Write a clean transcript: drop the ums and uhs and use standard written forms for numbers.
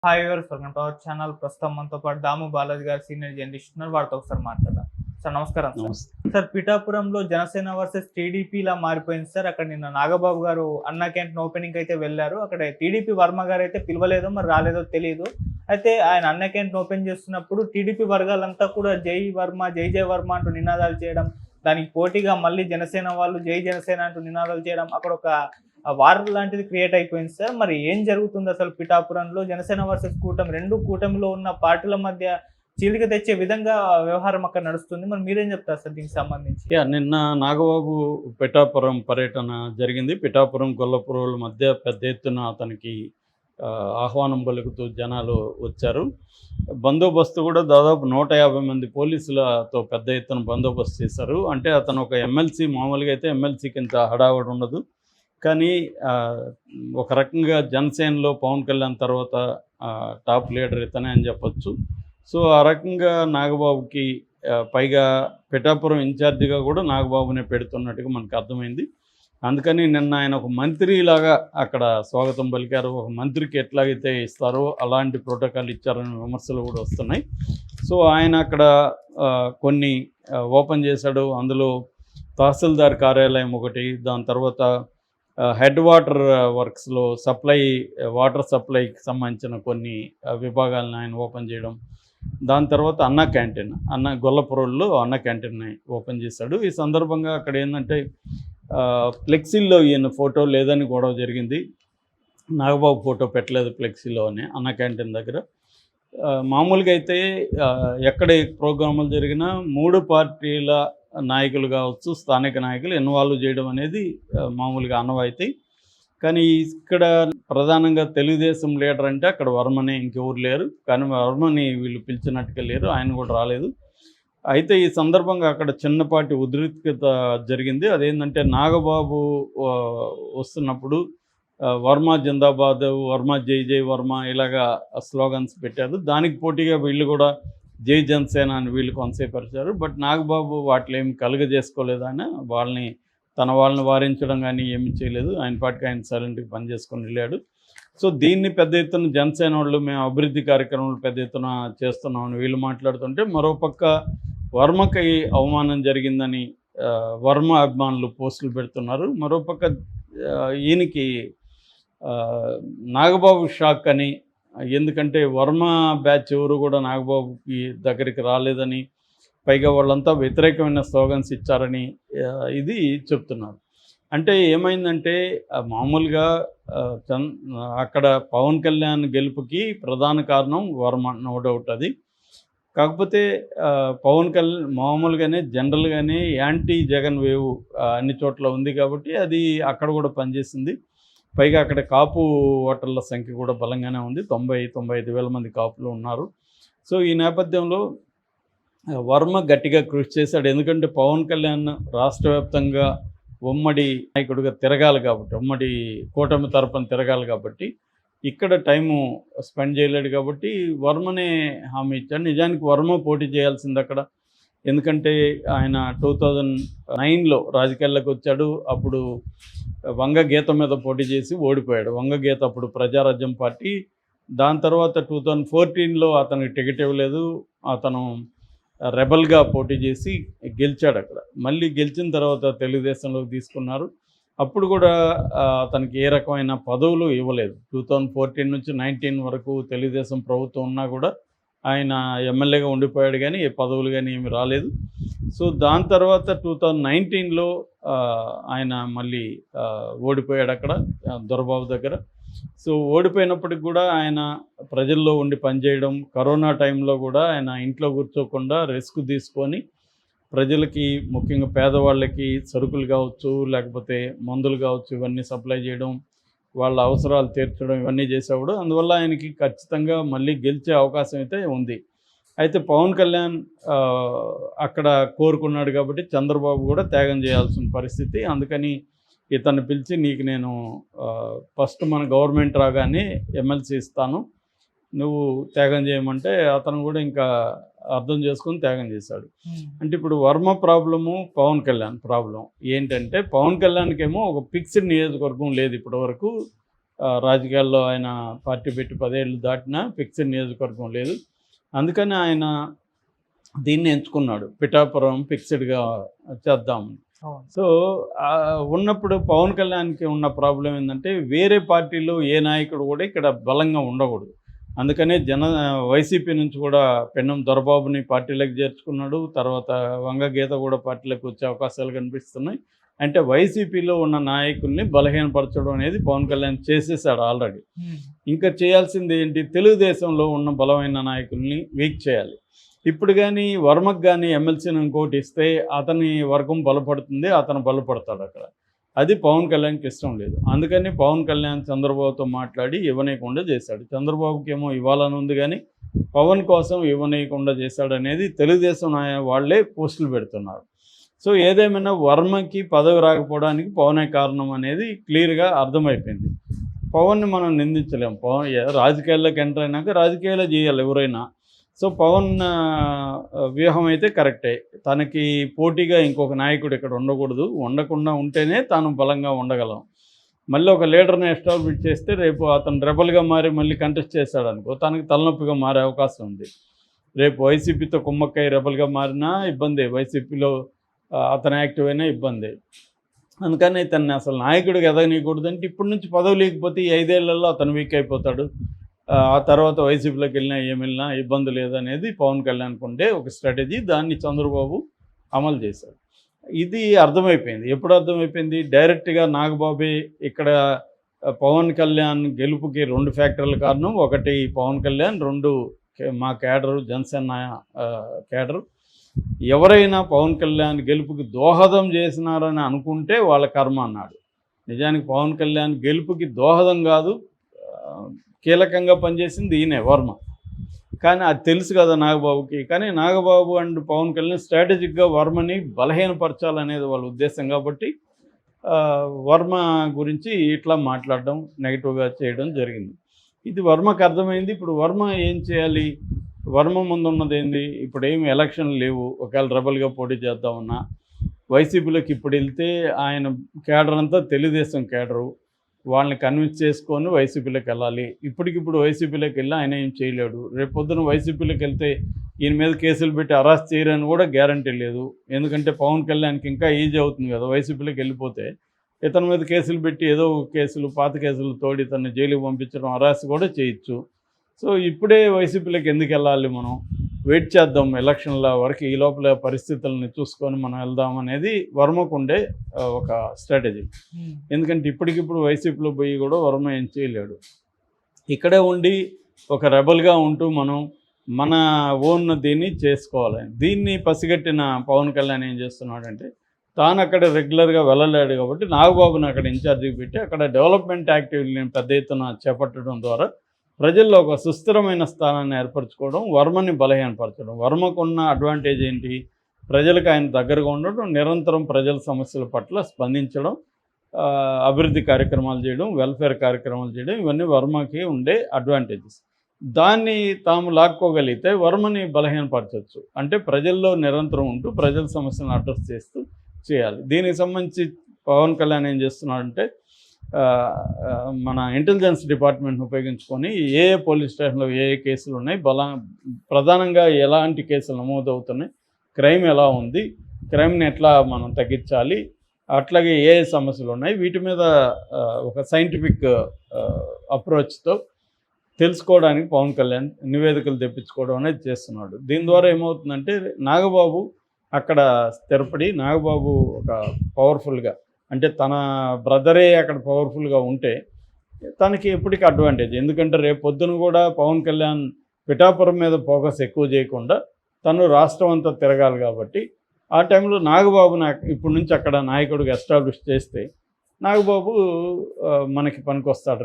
Hi viewers, welcome to our channel. ప్రస్తుతం మనతో పాటు దాము బాలాజీ గారు సీనియర్ జర్నలిస్ట్ ఉన్నారు. వారితో ఒకసారి మాట్లాడదాం. సార్ నమస్కారం. నమస్తే. సార్ పిఠాపురంలో జనసేన వర్సెస్ టీడీపీ లా మారిపోయింది సార్. అక్కడ నిన్న నాగబాబు గారు అన్నా క్యాంటీన్ ఓపెనింగ్ అయితే వెళ్ళారు. అక్కడ టీడీపీ వర్మ గారు అయితే పిలవలేదో మరి రాలేదో తెలియదు. అయితే ఆయన అన్నా క్యాంటీన్ ఓపెన్ చేస్తున్నప్పుడు టీడీపీ వర్గాలంతా కూడా జై వర్మ, జై జై వర్మ అంటూ నినాదాలు చేయడం, దానికి పోటీగా మళ్ళీ జనసేన వాళ్ళు జై జనసేన అంటూ నినాదాలు చేయడం, అక్కడ ఒక వార్ లాంటిది క్రియేట్ అయిపోయింది సార్. మరి ఏం జరుగుతుంది అసలు పిఠాపురంలో? జనసేన వర్సెస్ కూటమి, రెండు కూటమిలో ఉన్న పార్టీల మధ్య చీలిక తెచ్చే విధంగా వ్యవహారం అక్కడ నడుస్తుంది. మరి మీరేం చెప్తారు సార్ దీనికి సంబంధించి? నిన్న నాగబాబు పిఠాపురం పర్యటన జరిగింది. పిఠాపురం గొల్లపురం మధ్య పెద్ద ఎత్తున అతనికి ఆహ్వానం పలుకుతూ జనాలు వచ్చారు. బందోబస్తు కూడా దాదాపు 150 మంది పోలీసులతో పెద్ద ఎత్తున బందోబస్తు చేశారు. అంటే అతను ఒక ఎమ్మెల్సీ, మామూలుగా అయితే ఎమ్మెల్సీకి ఇంత హడావుడి ఉండదు. కానీ ఒక రకంగా జనసేనలో పవన్ కళ్యాణ్ తర్వాత టాప్ లీడర్ ఇతనే అని చెప్పొచ్చు. సో ఆ రకంగా నాగబాబుకి పైగా పిఠాపురం ఇన్ఛార్జిగా కూడా నాగబాబునే పెడుతున్నట్టుగా మనకు అర్థమైంది. అందుకని నిన్న ఆయన ఒక మంత్రిలాగా అక్కడ స్వాగతం పలికారు. ఒక మంత్రికి ఎట్లాగైతే ఇస్తారో అలాంటి ప్రోటోకాల్ ఇచ్చారనే విమర్శలు కూడా వస్తున్నాయి. సో ఆయన అక్కడ కొన్ని ఓపెన్ చేశాడు. అందులో తహసీల్దార్ కార్యాలయం ఒకటి, దాని తర్వాత హెడ్ వాటర్ వర్క్స్లో వాటర్ సప్లైకి సంబంధించిన కొన్ని విభాగాలను ఆయన ఓపెన్ చేయడం, దాని తర్వాత గొల్లపురంలో అన్న క్యాంటీన్ని ఓపెన్ చేశాడు. ఈ సందర్భంగా అక్కడ ఏంటంటే ఫ్లెక్సీల్లో ఈయన ఫోటో లేదని గొడవ జరిగింది. నాగబాబు ఫోటో పెట్టలేదు ఫ్లెక్సీలో అని అన్న క్యాంటీన్ దగ్గర. మామూలుగా అయితే ఎక్కడ ప్రోగ్రాములు జరిగినా 3 పార్టీల నాయకులు కావచ్చు, స్థానిక నాయకులు ఇన్వాల్వ్ చేయడం అనేది మామూలుగా ఆనవాయితీ. కానీ ఇక్కడ ప్రధానంగా తెలుగుదేశం లీడర్ అంటే అక్కడ వర్మనే, ఇంకెవరు లేరు. కానీ వర్మని వీళ్ళు పిలిచినట్టుగా లేరు, ఆయన కూడా రాలేదు. అయితే ఈ సందర్భంగా అక్కడ చిన్నపాటి ఉద్రిక్తత జరిగింది. అదేంటంటే నాగబాబు వస్తున్నప్పుడు వర్మ జిందాబాద్, వర్మ జై జై వర్మ ఇలాగా స్లోగన్స్ పెట్టారు. దానికి పోటీగా వీళ్ళు కూడా జై జనసేన అని వీళ్ళు కొంతసేపరిచారు. బట్ నాగబాబు వాటిలో ఏమి కలుగజేసుకోలేదు. ఆయన వాళ్ళని వారించడం కానీ ఏమి చేయలేదు. ఆయన పాటికి ఆయన సైలెంట్గా పనిచేసుకొని వెళ్ళాడు. సో దీన్ని పెద్ద ఎత్తున జనసేన వాళ్ళు మేము అభివృద్ధి కార్యక్రమాలు పెద్ద ఎత్తున చేస్తున్నామని వీళ్ళు మాట్లాడుతుంటే, మరోపక్క వర్మకి అవమానం జరిగిందని వర్మ అభిమానులు పోస్టులు పెడుతున్నారు. మరోపక్క ఈయనకి నాగబాబు షాక్ అని, ఎందుకంటే వర్మ బ్యాచ్ ఎవరు కూడా నాగబాబుకి దగ్గరికి రాలేదని, పైగా వాళ్ళంతా వ్యతిరేకమైన స్లోగన్స్ ఇచ్చారని ఇది చెప్తున్నారు. అంటే ఏమైందంటే మామూలుగా అక్కడ పవన్ కళ్యాణ్ గెలుపుకి ప్రధాన కారణం వర్మ, నో డౌట్ అది. కాకపోతే పవన్ కళ్యాణ్ మామూలుగానే జనరల్గానే యాంటీ జగన్ వేవ్ అన్ని చోట్ల ఉంది కాబట్టి అది అక్కడ కూడా పనిచేసింది. పైగా అక్కడ కాపు ఓటర్ల సంఖ్య కూడా బలంగానే ఉంది. 90-95 వేల మంది కాపులు ఉన్నారు. సో ఈ నేపథ్యంలో వర్మ గట్టిగా కృషి చేశాడు. ఎందుకంటే పవన్ కళ్యాణ్ రాష్ట్ర వ్యాప్తంగా ఉమ్మడి నాయకుడిగా తిరగాలి కాబట్టి, ఉమ్మడి కూటమి తరపున తిరగాలి కాబట్టి ఇక్కడ టైము స్పెండ్ చేయలేడు కాబట్టి వర్మనే హామీ ఇచ్చాడు. నిజానికి వర్మ పోటీ చేయాల్సింది అక్కడ. ఎందుకంటే ఆయన 2009లో రాజకీయాల్లోకి వచ్చాడు. అప్పుడు వంగగీత మీద పోటీ చేసి ఓడిపోయాడు. వంగగీత అప్పుడు ప్రజారాజ్యం పార్టీ. దాని తర్వాత 2014లో అతనికి టికెట్ ఇవ్వలేదు. అతను రెబల్గా పోటీ చేసి గెలిచాడు అక్కడ. మళ్ళీ గెలిచిన తర్వాత తెలుగుదేశంలోకి తీసుకున్నారు. అప్పుడు కూడా అతనికి ఏ రకమైన పదవులు ఇవ్వలేదు. 2014 నుంచి 19 వరకు తెలుగుదేశం ప్రభుత్వం ఉన్నా కూడా ఆయన ఎమ్మెల్యేగా ఉండిపోయాడు, కానీ ఏ పదవులు కానీ ఏమి రాలేదు. సో దాని తర్వాత 2019లో ఆయన మళ్ళీ ఓడిపోయాడు అక్కడ దొరబాబు దగ్గర. సో ఓడిపోయినప్పటికి కూడా ఆయన ప్రజల్లో ఉండి పనిచేయడం, కరోనా టైంలో కూడా ఆయన ఇంట్లో కూర్చోకుండా రిస్క్ తీసుకొని ప్రజలకి, ముఖ్యంగా పేదవాళ్ళకి సరుకులు కావచ్చు, లేకపోతే మందులు కావచ్చు, ఇవన్నీ సప్లై చేయడం, వాళ్ళ అవసరాలు తీర్చడం, ఇవన్నీ చేసేవాడు. అందువల్ల ఆయనకి ఖచ్చితంగా మళ్ళీ గెలిచే అవకాశం అయితే ఉంది. అయితే పవన్ కళ్యాణ్ అక్కడ కోరుకున్నాడు కాబట్టి చంద్రబాబు కూడా త్యాగం చేయాల్సిన పరిస్థితి. అందుకని ఇతన్ని పిలిచి, నీకు నేను ఫస్ట్ మన గవర్నమెంట్ రాగానే ఎమ్మెల్సీ ఇస్తాను, నువ్వు త్యాగం చేయమంటే అతను కూడా ఇంకా అర్థం చేసుకుని త్యాగం చేశాడు. అంటే ఇప్పుడు వర్మ ప్రాబ్లము, పవన్ కళ్యాణ్ ప్రాబ్లం ఏంటంటే, పవన్ కళ్యాణ్కేమో ఒక ఫిక్స్డ్ నియోజకవర్గం లేదు ఇప్పటి వరకు. రాజకీయాల్లో ఆయన పార్టీ పెట్టి 10 ఏళ్ళు దాటినా ఫిక్స్డ్ నియోజకవర్గం లేదు. అందుకని ఆయన దీన్ని ఎంచుకున్నాడు, పిఠాపురం ఫిక్స్డ్గా చేద్దాం. అవును. సో ఉన్నప్పుడు పవన్ కళ్యాణ్కి ఉన్న ప్రాబ్లం ఏంటంటే వేరే పార్టీలో ఏ నాయకుడు కూడా ఇక్కడ బలంగా ఉండకూడదు. అందుకనే వైసీపీ నుంచి కూడా పెన్నం దొరబాబుని పార్టీలోకి చేర్చుకున్నాడు. తర్వాత వంగగీత కూడా పార్టీలోకి వచ్చే అవకాశాలు కనిపిస్తున్నాయి. అంటే వైసీపీలో ఉన్న నాయకుల్ని బలహీనపరచడం అనేది పవన్ కళ్యాణ్ చేసేసాడు ఆల్రెడీ. ఇంకా చేయాల్సింది ఏంటి, తెలుగుదేశంలో ఉన్న బలమైన నాయకుల్ని వీక్ చేయాలి. ఇప్పుడు కానీ వర్మకు కానీ ఎమ్మెల్సీని ఇంకోటి ఇస్తే అతని వర్గం బలపడుతుంది, అతను బలపడతాడు అక్కడ. అది పవన్ కళ్యాణ్కి ఇష్టం లేదు. అందుకని పవన్ కళ్యాణ్ చంద్రబాబుతో మాట్లాడి ఇవ్వనీయకుండా చేశాడు. చంద్రబాబుకి ఏమో ఇవ్వాలని ఉంది కానీ పవన్ కోసం ఇవ్వనీయకుండా చేశాడు అనేది తెలుగుదేశం వాళ్ళే పోస్టులు పెడుతున్నారు. సో ఏదేమైనా వర్మకి పదవి రాకపోవడానికి పవనే కారణం అనేది క్లియర్గా అర్థమైపోయింది. పవన్ని మనం నిందించలేము. పవన్ రాజకీయాల్లోకి ఎంటర్ అయినాక రాజకీయాలు చేయాలి ఎవరైనా. సో పవన్ వ్యూహం అయితే కరెక్టే. తనకి పోటీగా ఇంకొక నాయకుడు ఇక్కడ ఉండకూడదు, ఉండకుండా ఉంటేనే తాను బలంగా ఉండగలం. మళ్ళీ ఒక లీడర్ని ఎస్టాబ్లిష్ చేస్తే రేపు అతను రెబల్గా మారి మళ్ళీ కంటెస్ట్ చేశాడు అనుకో, తనకి తలనొప్పిగా మారే అవకాశం ఉంది. రేపు వైసీపీతో కుమ్మక్కై రెబల్గా మారినా ఇబ్బంది, వైసీపీలో అతను యాక్టివ్ అయినా ఇబ్బంది. అందుకని ఇతన్ని అసలు నాయకుడికి ఎదగనీయకూడదంటే ఇప్పటి నుంచి పదవి లేకపోతే ఈ 5 ఏళ్లలో అతను వీక్ అయిపోతాడు. ఆ తర్వాత వైసీపీలోకి వెళ్ళినా ఏమి వెళ్ళినా ఇబ్బంది లేదనేది పవన్ కళ్యాణ్కి ఉండే ఒక స్ట్రాటజీ. దాన్ని చంద్రబాబు అమలు చేశాడు. ఇది అర్థమైపోయింది. ఎప్పుడు అర్థమైపోయింది, డైరెక్ట్గా నాగబాబే ఇక్కడ పవన్ కళ్యాణ్ గెలుపుకి 2 ఫ్యాక్టర్ల కారణం. ఒకటి పవన్ కళ్యాణ్, 2 మా క్యాడరు, జనసేన క్యాడరు. ఎవరైనా పవన్ కళ్యాణ్ గెలుపుకి దోహదం చేసినారని అనుకుంటే వాళ్ళ కర్మ అన్నాడు. నిజానికి పవన్ కళ్యాణ్ గెలుపుకి దోహదం కాదు, కీలకంగా పనిచేసింది ఈయనే వర్మ. కానీ అది తెలుసు కదా నాగబాబుకి. కానీ నాగబాబు అండ్ పవన్ కళ్యాణ్ స్ట్రాటజిక్గా వర్మని బలహీనపరచాలనేది వాళ్ళ ఉద్దేశం కాబట్టి వర్మ గురించి ఇట్లా మాట్లాడడం, నెగిటివ్గా చేయడం జరిగింది. ఇది వర్మకు అర్థమైంది. ఇప్పుడు వర్మ ఏం చేయాలి, వర్మ ముందున్నది ఏంది, ఇప్పుడు ఏమి ఎలక్షన్లు లేవు. ఒకవేళ రెబల్గా పోటీ చేద్దామన్నా వైసీపీలోకి ఇప్పుడు వెళ్తే ఆయన క్యాడర్ అంతా తెలుగుదేశం క్యాడరు, వాళ్ళని కన్విన్స్ చేసుకొని వైసీపీలోకి వెళ్ళాలి. ఇప్పటికిప్పుడు వైసీపీలోకి వెళ్ళి ఆయన ఏం చేయలేడు. రేపు పొద్దున వైసీపీలోకి వెళ్తే ఈయన మీద కేసులు పెట్టి అరెస్ట్ చేయరని కూడా గ్యారంటీ లేదు. ఎందుకంటే పవన్ కళ్యాణ్కి ఇంకా ఈజీ అవుతుంది కదా, వైసీపీలోకి వెళ్ళిపోతే ఇతని మీద కేసులు పెట్టి ఏదో కేసులు, పాత కేసులు తోడి ఇతన్ని జైలుకి పంపించడం, అరెస్ట్ కూడా చేయొచ్చు. సో ఇప్పుడే వైసీపీలోకి ఎందుకు వెళ్ళాలి, మనం వెయిట్ చేద్దాం ఎలక్షన్ల వరకు, ఈ లోపల పరిస్థితులను చూసుకొని మనం వెళ్దాం అనేది వర్మకు ఉండే ఒక స్ట్రాటజీ. ఎందుకంటే ఇప్పటికిప్పుడు వైసీపీలో పోయి కూడా వర్మ ఏం చేయలేడు. ఇక్కడే ఉండి ఒక రెబల్గా ఉంటూ మనం మన ఓన్ దీన్ని చేసుకోవాలి. దీన్ని పసిగట్టిన పవన్ కళ్యాణ్ ఏం చేస్తున్నాడంటే, తాను అక్కడ రెగ్యులర్గా వెళ్ళలేడు కాబట్టి నాగబాబుని అక్కడ ఇన్ఛార్జికి పెట్టి అక్కడ డెవలప్మెంట్ యాక్టివిటీని పెద్ద ఎత్తున చేపట్టడం ద్వారా ప్రజల్లో ఒక సుస్థిరమైన స్థానాన్ని ఏర్పరచుకోవడం, వర్మని బలహీనపరచడం. వర్మకున్న అడ్వాంటేజ్ ఏంటి, ప్రజలకు ఆయన దగ్గరగా ఉండడం, నిరంతరం ప్రజల సమస్యల పట్ల స్పందించడం, అభివృద్ధి కార్యక్రమాలు చేయడం, వెల్ఫేర్ కార్యక్రమాలు చేయడం, ఇవన్నీ వర్మకి ఉండే అడ్వాంటేజెస్. దాన్ని తాము లాక్కోగలిగితే వర్మని బలహీనపరచవచ్చు. అంటే ప్రజల్లో నిరంతరం ఉంటూ ప్రజల సమస్యలను అడ్రస్ చేస్తూ చేయాలి. దీనికి సంబంధించి పవన్ కళ్యాణ్ ఏం చేస్తున్నాడంటే, మన ఇంటెలిజెన్స్ డిపార్ట్మెంట్ని ఉపయోగించుకొని ఏ పోలీస్ స్టేషన్లో ఏ కేసులు ఉన్నాయి, ప్రధానంగా ఎలాంటి కేసులు నమోదవుతున్నాయి, క్రైమ్ ఎలా ఉంది, క్రైమ్ని ఎట్లా మనం తగ్గించాలి, అట్లాగే ఏ సమస్యలు ఉన్నాయి, వీటి మీద ఒక సైంటిఫిక్ అప్రోచ్తో తెలుసుకోవడానికి పవన్ కళ్యాణ్ నివేదికలు తెప్పించుకోవడం అనేది చేస్తున్నాడు. దీని ద్వారా ఏమవుతుందంటే, నాగబాబు అక్కడ స్థిరపడి, నాగబాబు ఒక పవర్ఫుల్గా, అంటే తన బ్రదరే అక్కడ పవర్ఫుల్గా ఉంటే తనకి ఎప్పటికీ అడ్వాంటేజ్. ఎందుకంటే రేపు పొద్దున కూడా పవన్ కళ్యాణ్ పిఠాపురం మీద ఫోకస్ ఎక్కువ చేయకుండా తను రాష్ట్రం అంతా తిరగాలి కాబట్టి ఆ టైంలో నాగబాబుని ఇప్పటి నుంచి అక్కడ నాయకుడిగా ఎస్టాబ్లిష్ చేస్తే నాగబాబు మనకి పనికొస్తాడు.